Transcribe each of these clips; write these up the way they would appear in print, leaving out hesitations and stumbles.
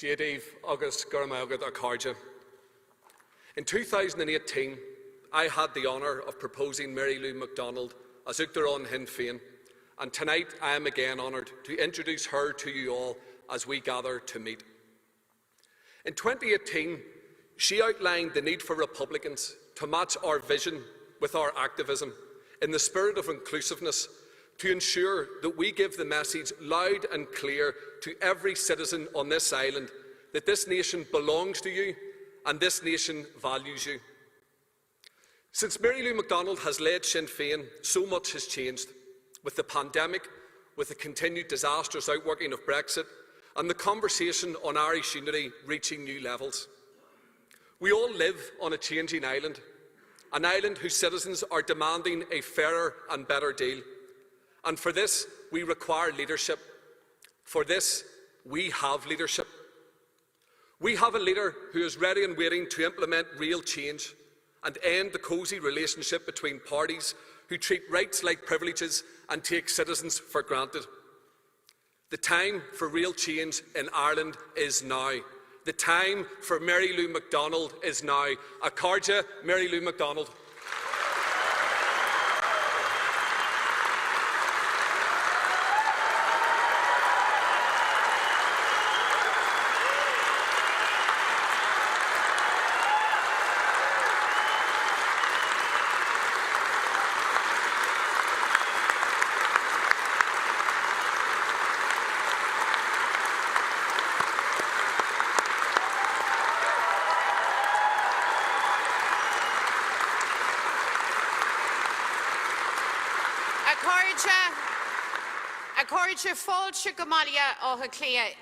Jadív agus Gurmaugad Akarja. In 2018, I had the honour of proposing Mary Lou McDonald as Uarchtarán Féin, and tonight I am again honoured to introduce her to you all as we gather to meet. In 2018, she outlined the need for Republicans to match our vision with our activism in the spirit of inclusiveness, to ensure that we give the message loud and clear to every citizen on this island that this nation belongs to you and this nation values you. Since Mary Lou McDonald has led Sinn Féin, so much has changed, with the pandemic, with the continued disastrous outworking of Brexit, and the conversation on Irish unity reaching new levels. We all live on a changing island, an island whose citizens are demanding a fairer and better deal. And for this, we require leadership. For this, we have leadership. We have a leader who is ready and waiting to implement real change and end the cosy relationship between parties who treat rights like privileges and take citizens for granted. The time for real change in Ireland is now. The time for Mary Lou McDonald is now. Akarja Mary Lou McDonald.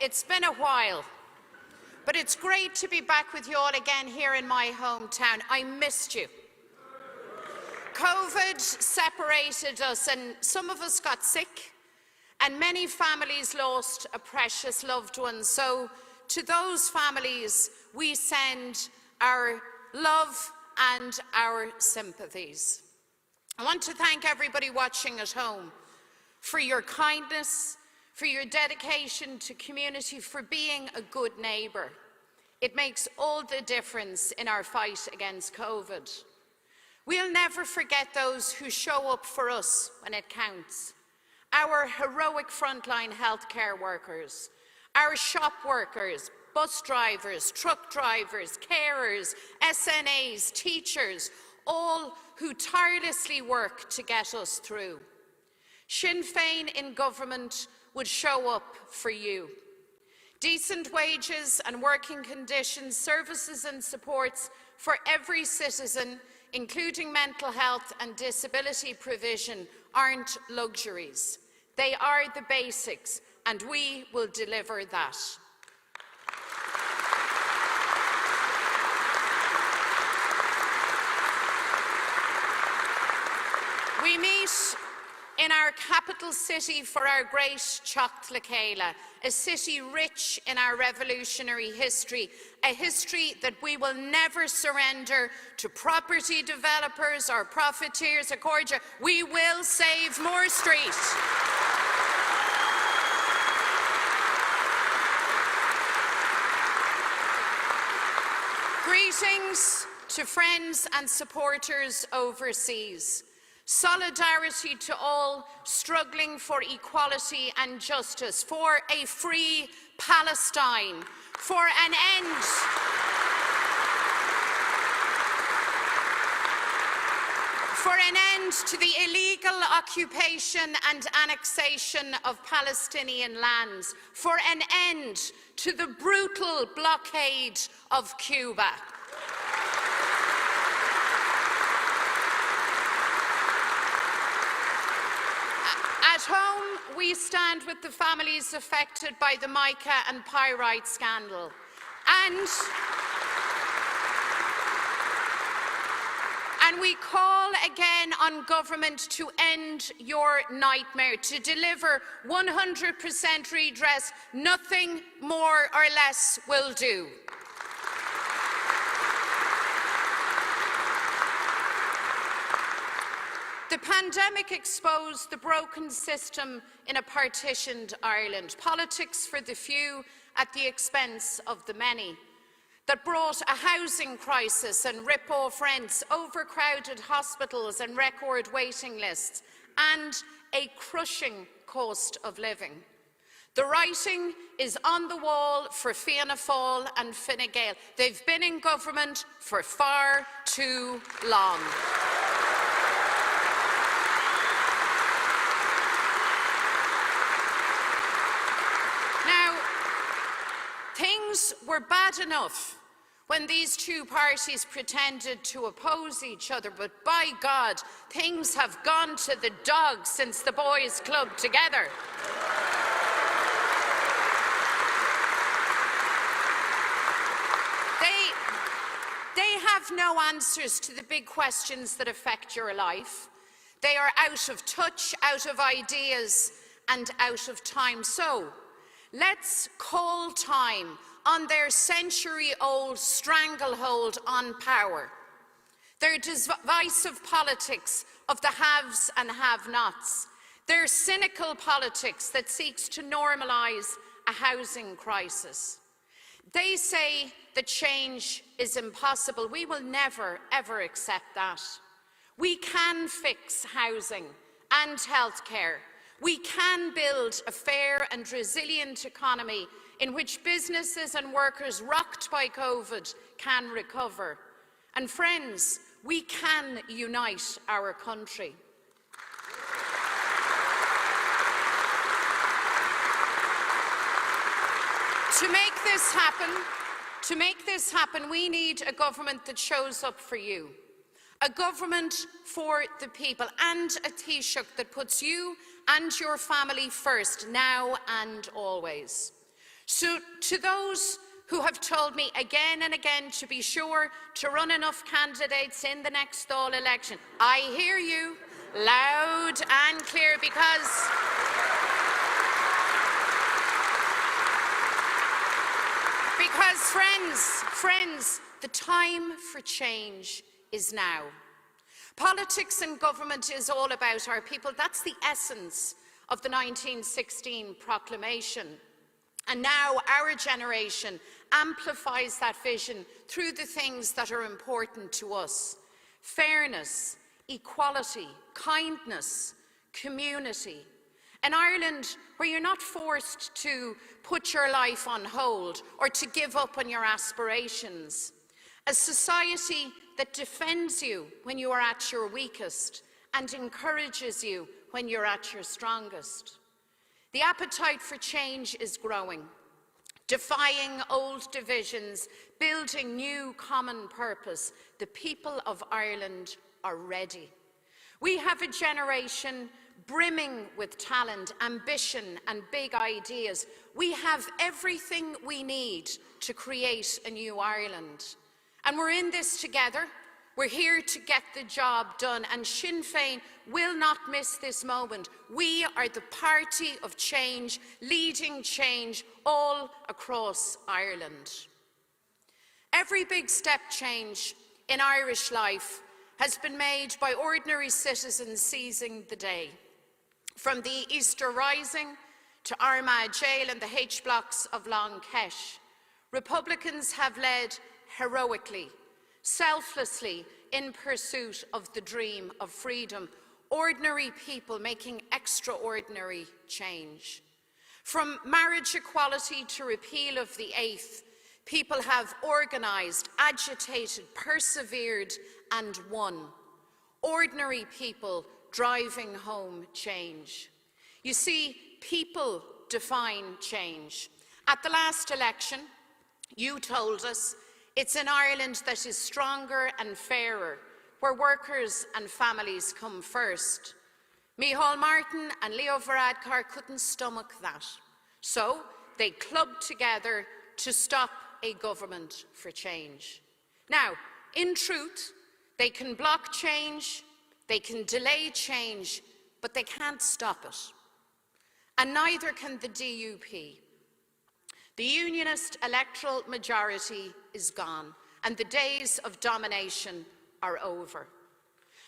It's been a while, but it's great to be back with you all again here in my hometown. I missed you. COVID separated us and some of us got sick and many families lost a precious loved one. So to those families, we send our love and our sympathies. I want to thank everybody watching at home for your kindness, for your dedication to community, for being a good neighbour. It makes all the difference in our fight against COVID. We'll never forget those who show up for us when it counts. Our heroic frontline healthcare workers, our shop workers, bus drivers, truck drivers, carers, SNAs, teachers, all who tirelessly work to get us through. Sinn Féin in government would show up for you. Decent wages and working conditions, services and supports for every citizen, including mental health and disability provision, aren't luxuries. They are the basics, and we will deliver that. We meet in our capital city for our great Teacht Lecéile, a city rich in our revolutionary history, a history that we will never surrender to property developers or profiteers. Akarja, we will save Moore Street. Greetings to friends and supporters overseas. Solidarity to all struggling for equality and justice, for a free Palestine, for an end to the illegal occupation and annexation of Palestinian lands, for an end to the brutal blockade of Cuba. At home, we stand with the families affected by the mica and pyrite scandal. And we call again on government to end your nightmare, to deliver 100% redress. Nothing more or less will do. The pandemic exposed the broken system in a partitioned Ireland, politics for the few at the expense of the many, that brought a housing crisis and rip-off rents, overcrowded hospitals and record waiting lists, and a crushing cost of living. The writing is on the wall for Fianna Fáil and Fine Gael. They've been in government for far too long. Now, things were bad enough when these two parties pretended to oppose each other, but by God, things have gone to the dogs since the boys clubbed together. They have no answers to the big questions that affect your life. They are out of touch, out of ideas, and out of time. So, let's call time on their century-old stranglehold on power, their divisive politics of the haves and have-nots, their cynical politics that seeks to normalise a housing crisis. They say that change is impossible. We will never, ever accept that. We can fix housing and healthcare. We can build a fair and resilient economy in which businesses and workers rocked by COVID can recover. And friends, we can unite our country. To make this happen, we need a government that shows up for you, a government for the people, and a Taoiseach that puts you and your family first, now and always. So to those who have told me again and again to be sure to run enough candidates in the next Dáil election, I hear you loud and clear, because friends, the time for change is now. Politics and government is all about our people. That's the essence of the 1916 proclamation. And now our generation amplifies that vision through the things that are important to us: fairness, equality, kindness, community. An Ireland where you're not forced to put your life on hold or to give up on your aspirations. A society that defends you when you are at your weakest and encourages you when you're at your strongest. The appetite for change is growing, defying old divisions, building new common purpose. The people of Ireland are ready. We have a generation brimming with talent, ambition, and big ideas. We have everything we need to create a new Ireland. And we're in this together. We're here to get the job done, and Sinn Féin will not miss this moment. We are the party of change, leading change all across Ireland. Every big step change in Irish life has been made by ordinary citizens seizing the day. From the Easter Rising to Armagh Jail and the H-blocks of Long Kesh, Republicans have led heroically, selflessly in pursuit of the dream of freedom, ordinary people making extraordinary change. From marriage equality to repeal of the Eighth, people have organised, agitated, persevered and won. Ordinary people driving home change. You see, people define change. At the last election, you told us it's an Ireland that is stronger and fairer, where workers and families come first. Micheál Martin and Leo Varadkar couldn't stomach that. So they clubbed together to stop a government for change. Now, in truth, they can block change, they can delay change, but they can't stop it. And neither can the DUP. The Unionist electoral majority is gone, and the days of domination are over.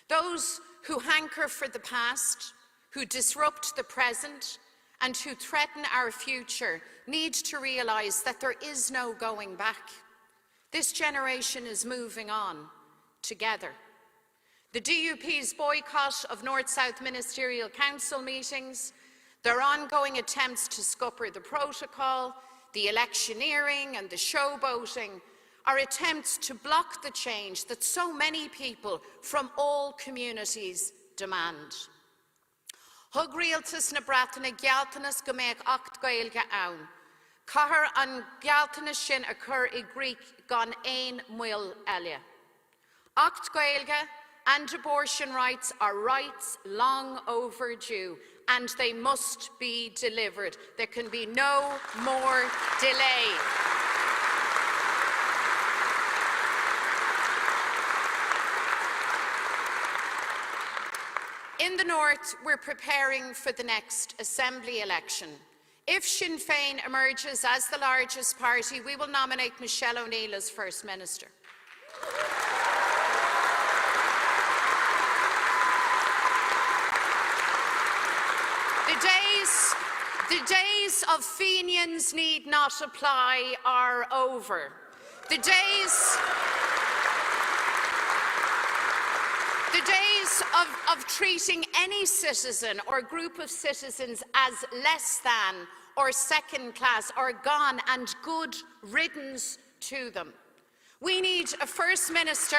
Those who hanker for the past, who disrupt the present, and who threaten our future need to realise that there is no going back. This generation is moving on together. The DUP's boycott of North-South Ministerial Council meetings, their ongoing attempts to scupper the protocol, the electioneering and the showboating are attempts to block the change that so many people from all communities demand. Thug rialtas na bratainna gealtanas go mbeadh ocht gaeilge ann. Cathair an gealtanas sin a chur I Greek gan ein muil eile. Ocht gaeilge and abortion rights are rights long overdue, and they must be delivered. There can be no more delay. In the North, we're preparing for the next Assembly election. If Sinn Féin emerges as the largest party, we will nominate Michelle O'Neill as First Minister. The days of Fenians need not apply are over. The days of treating any citizen or group of citizens as less than or second class are gone, and good riddance to them. We need a First Minister,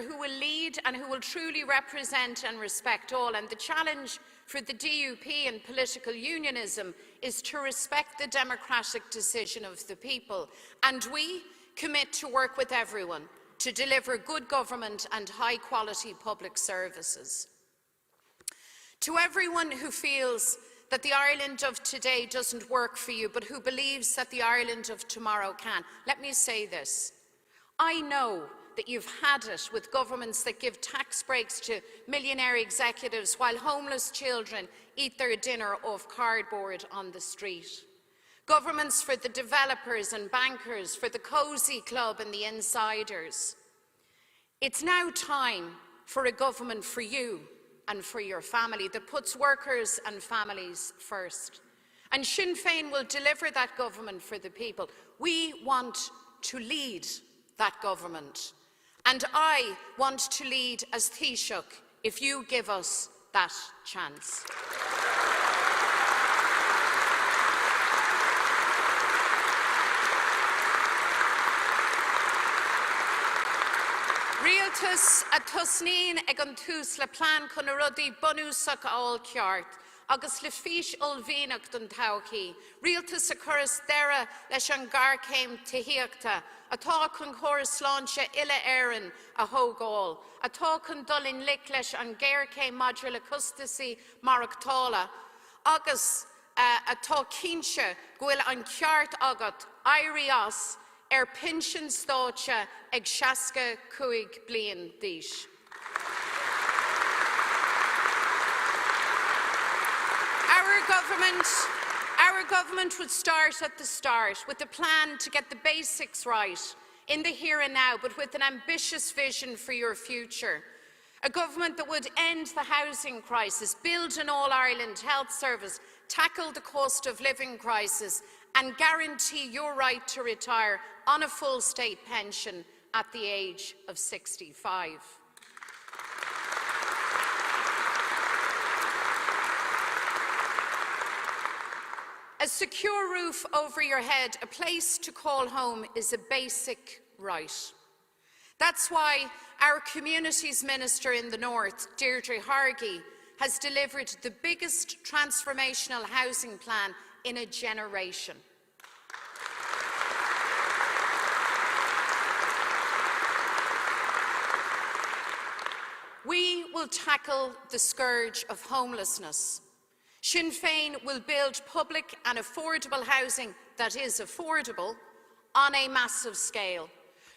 who will lead and who will truly represent and respect all. And the challenge for the DUP and political unionism is to respect the democratic decision of the people. And we commit to work with everyone to deliver good government and high-quality public services. To everyone who feels that the Ireland of today doesn't work for you, but who believes that the Ireland of tomorrow can, let me say this. I know that you've had it with governments that give tax breaks to millionaire executives while homeless children eat their dinner off cardboard on the street. Governments for the developers and bankers, for the cosy club and the insiders. It's now time for a government for you and for your family that puts workers and families first. And Sinn Féin will deliver that government for the people. We want to lead that government. And I want to lead as Taoiseach if you give us that chance. Rialtas a tusnín ag an tús le plán chun a rudaí bunúsach a all ceart, agus le fís ulmhíneach don todhchaí. Rialtas a churas deire leis an gharcéim tithíochta, atá chun chóras sláinte ile éireann a thógáil, atá chun dulin lic leis an géarcéim maidir le custasaí marachtála, agus atá cínse go bhfuil an ceart agat éirí as pension státe ag 65 bliain d'aois. Our government would start at the start with a plan to get the basics right in the here and now, but with an ambitious vision for your future. A government that would end the housing crisis, build an all-Ireland health service, tackle the cost of living crisis, and guarantee your right to retire on a full state pension at the age of 65. A secure roof over your head, a place to call home, is a basic right. That's why our Communities Minister in the North, Deirdre Hargey, has delivered the biggest transformational housing plan in a generation. We will tackle the scourge of homelessness. Sinn Féin will build public and affordable housing that is affordable on a massive scale,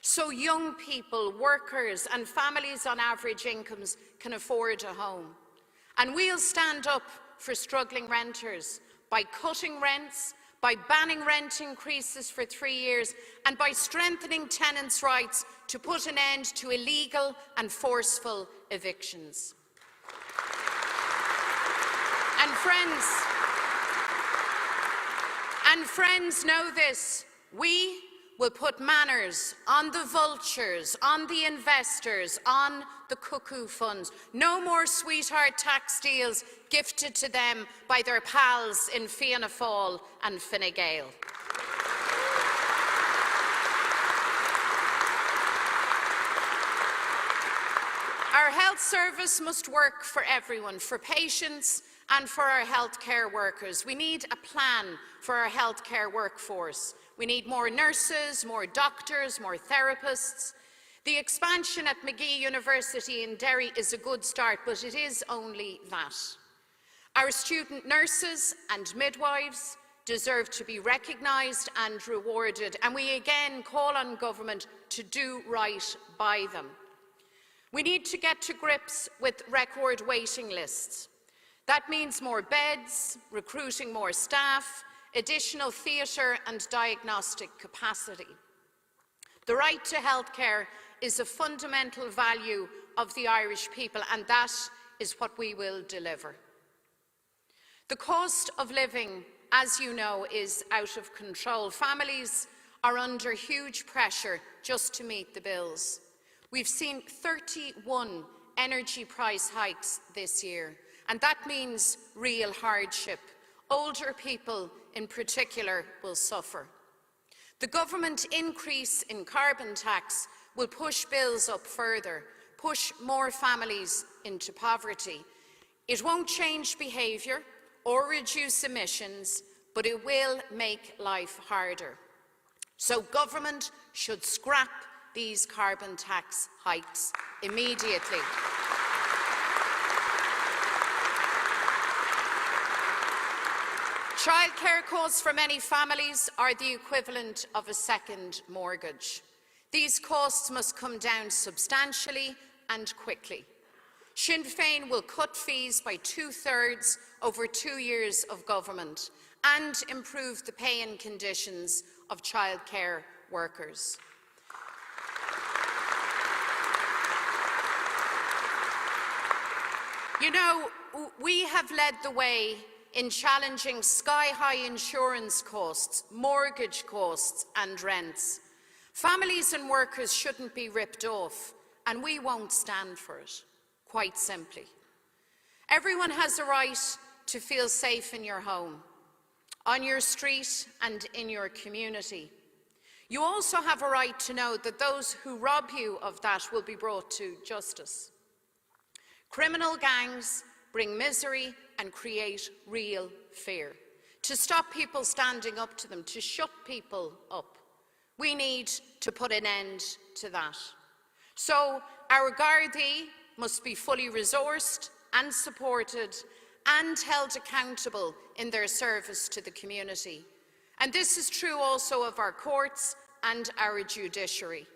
so young people, workers and families on average incomes can afford a home. And we'll stand up for struggling renters by cutting rents, by banning rent increases for 3 years, and by strengthening tenants' rights to put an end to illegal and forceful evictions. And friends know this, we will put manners on the vultures, on the investors, on the cuckoo funds. No more sweetheart tax deals gifted to them by their pals in Fianna Fáil and Fine Gael. Our health service must work for everyone, for patients and for our healthcare workers. We need a plan for our healthcare workforce. We need more nurses, more doctors, more therapists. The expansion at Magee University in Derry is a good start, but it is only that. Our student nurses and midwives deserve to be recognised and rewarded, and we again call on government to do right by them. We need to get to grips with record waiting lists. That means more beds, recruiting more staff, additional theatre and diagnostic capacity. The right to healthcare is a fundamental value of the Irish people, and that is what we will deliver. The cost of living, as you know, is out of control. Families are under huge pressure just to meet the bills. We've seen 31 energy price hikes this year, and that means real hardship. Older people in particular will suffer. The government increase in carbon tax will push bills up further, push more families into poverty. It won't change behaviour or reduce emissions, but it will make life harder. So government should scrap these carbon tax hikes immediately. Childcare costs for many families are the equivalent of a second mortgage. These costs must come down substantially and quickly. Sinn Féin will cut fees by 2/3 over 2 years of government and improve the pay and conditions of childcare workers. You know, we have led the way in challenging sky-high insurance costs, mortgage costs and rents. Families and workers shouldn't be ripped off, and we won't stand for it, quite simply. Everyone has a right to feel safe in your home, on your street and in your community. You also have a right to know that those who rob you of that will be brought to justice. Criminal gangs bring misery and create real fear. To stop people standing up to them, to shut people up, we need to put an end to that. So our Gardaí must be fully resourced and supported and held accountable in their service to the community. And this is true also of our courts and our judiciary.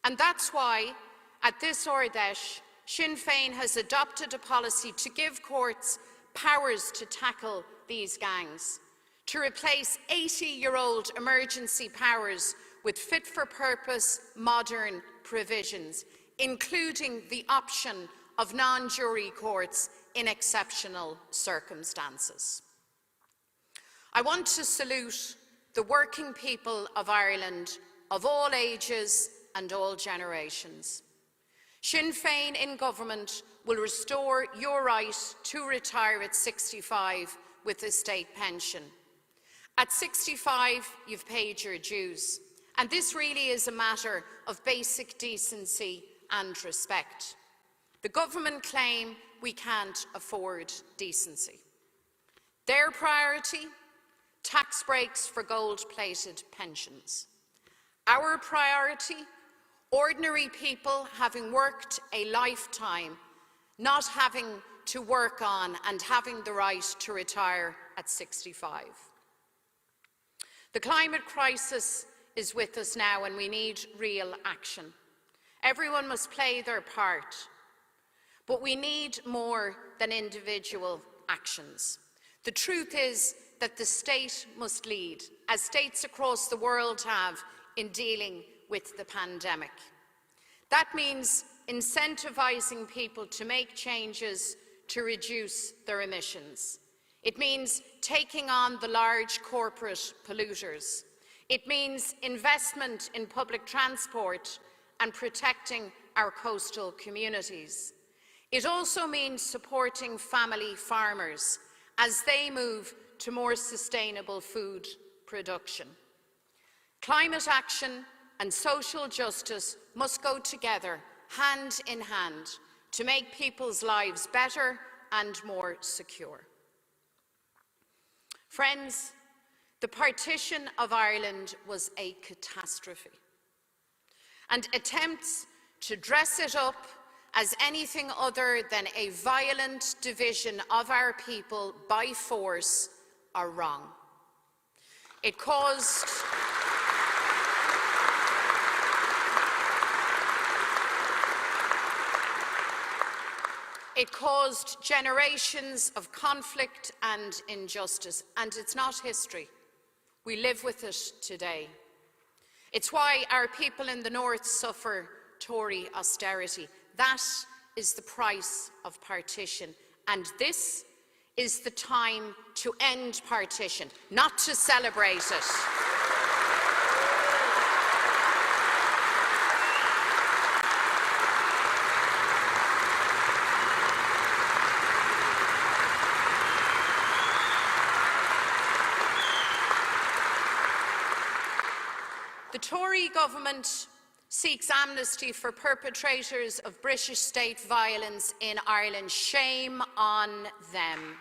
And that's why, at this Ordesh, Sinn Féin has adopted a policy to give courts powers to tackle these gangs, to replace 80-year-old emergency powers with fit-for-purpose modern provisions, including the option of non-jury courts in exceptional circumstances. I want to salute the working people of Ireland of all ages and all generations. Sinn Féin in government will restore your right to retire at 65 with a state pension. At 65, you've paid your dues, and this really is a matter of basic decency and respect. The government claim we can't afford decency. Their priority? Tax breaks for gold-plated pensions. Our priority? Ordinary people having worked a lifetime, not having to work on and having the right to retire at 65. The climate crisis is with us now, and we need real action. Everyone must play their part, but we need more than individual actions. The truth is that the state must lead, as states across the world have in dealing with the pandemic. That means incentivising people to make changes to reduce their emissions. It means taking on the large corporate polluters. It means investment in public transport and protecting our coastal communities. It also means supporting family farmers as they move to more sustainable food production. Climate action and social justice must go together, hand in hand, to make people's lives better and more secure. Friends, the partition of Ireland was a catastrophe, and attempts to dress it up as anything other than a violent division of our people by force are wrong. It caused generations of conflict and injustice, and it's not history. We live with it today. It's why our people in the north suffer Tory austerity. That is the price of partition, and this is the time to end partition, not to celebrate it. The Tory government seeks amnesty for perpetrators of British state violence in Ireland. Shame on them.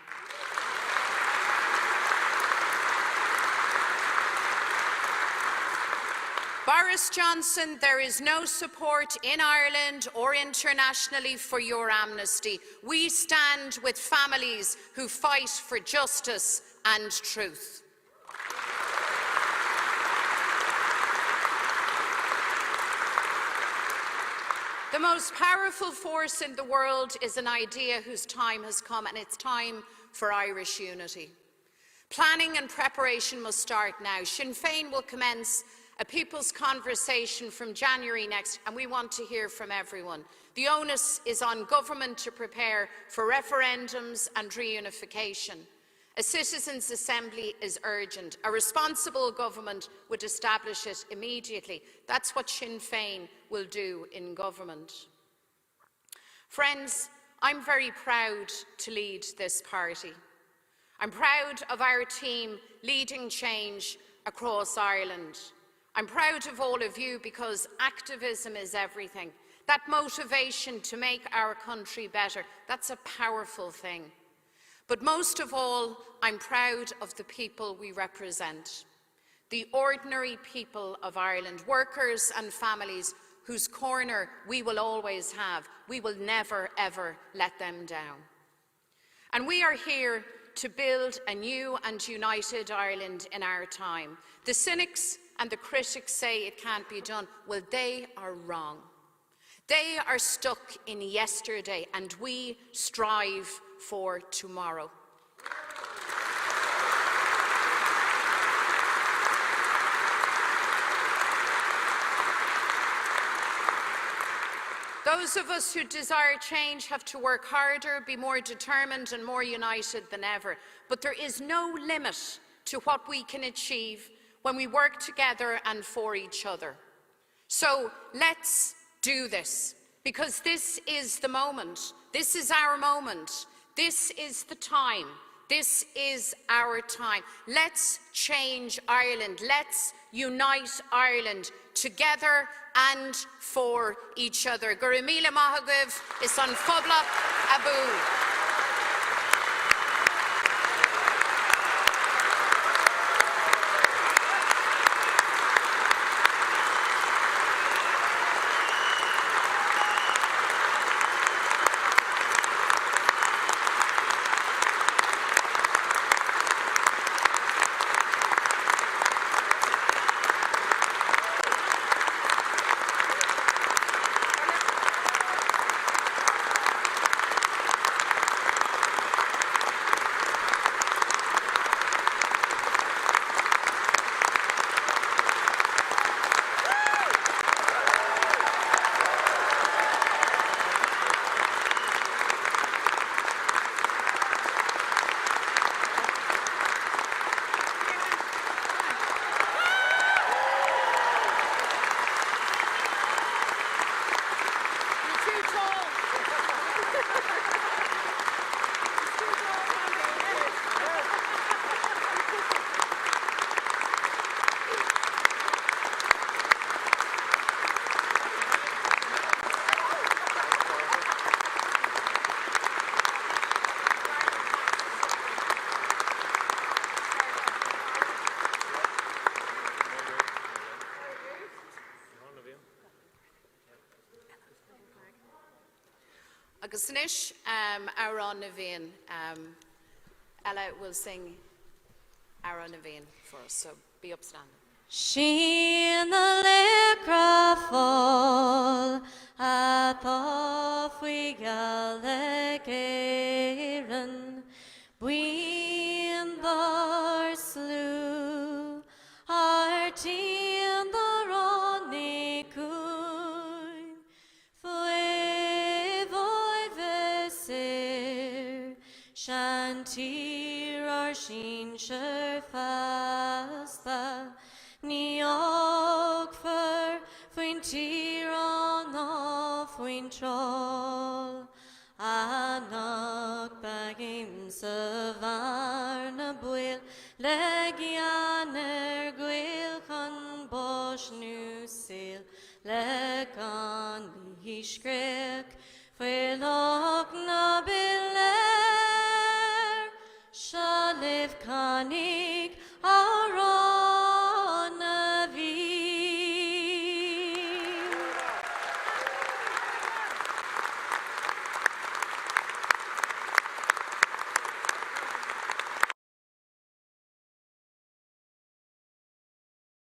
Boris Johnson, there is no support in Ireland or internationally for your amnesty. We stand with families who fight for justice and truth. The most powerful force in the world is an idea whose time has come, and it's time for Irish unity. Planning and preparation must start now. Sinn Féin will commence a people's conversation from January next, and we want to hear from everyone. The onus is on government to prepare for referendums and reunification. A citizens' assembly is urgent. A responsible government would establish it immediately. That's what Sinn Féin will do in government. Friends, I'm very proud to lead this party. I'm proud of our team leading change across Ireland. I'm proud of all of you because activism is everything. That motivation to make our country better, that's a powerful thing. But most of all, I'm proud of the people we represent, the ordinary people of Ireland, workers and families whose corner we will always have. We will never, ever let them down. And we are here to build a new and united Ireland in our time. The cynics and the critics say it can't be done. Well, they are wrong. They are stuck in yesterday, and we strive for tomorrow. Those of us who desire change have to work harder, be more determined and more united than ever. But there is no limit to what we can achieve when we work together and for each other. So let's do this, because this is the moment. This is our moment. This is the time. This is our time. Let's change Ireland. Let's unite Ireland together and for each other. Gurimila Mahagav is on Foblop Abu. Agus nish, Aaron Naveen, Ella will sing Aaron Naveen for us, so be upstanding. Shinn the lecra fall, apofwi galegeren, buin bar slew, artin the ronikun, flevoy vesir, shantir arshin sherfasta, Ní ogfer fwyn tiron o fwyn troll, Anog bagim syfar na bwyl, Legian gwyl con bosh nu sil, Legan hi sgrec, Fwylog na biler, Shalif cani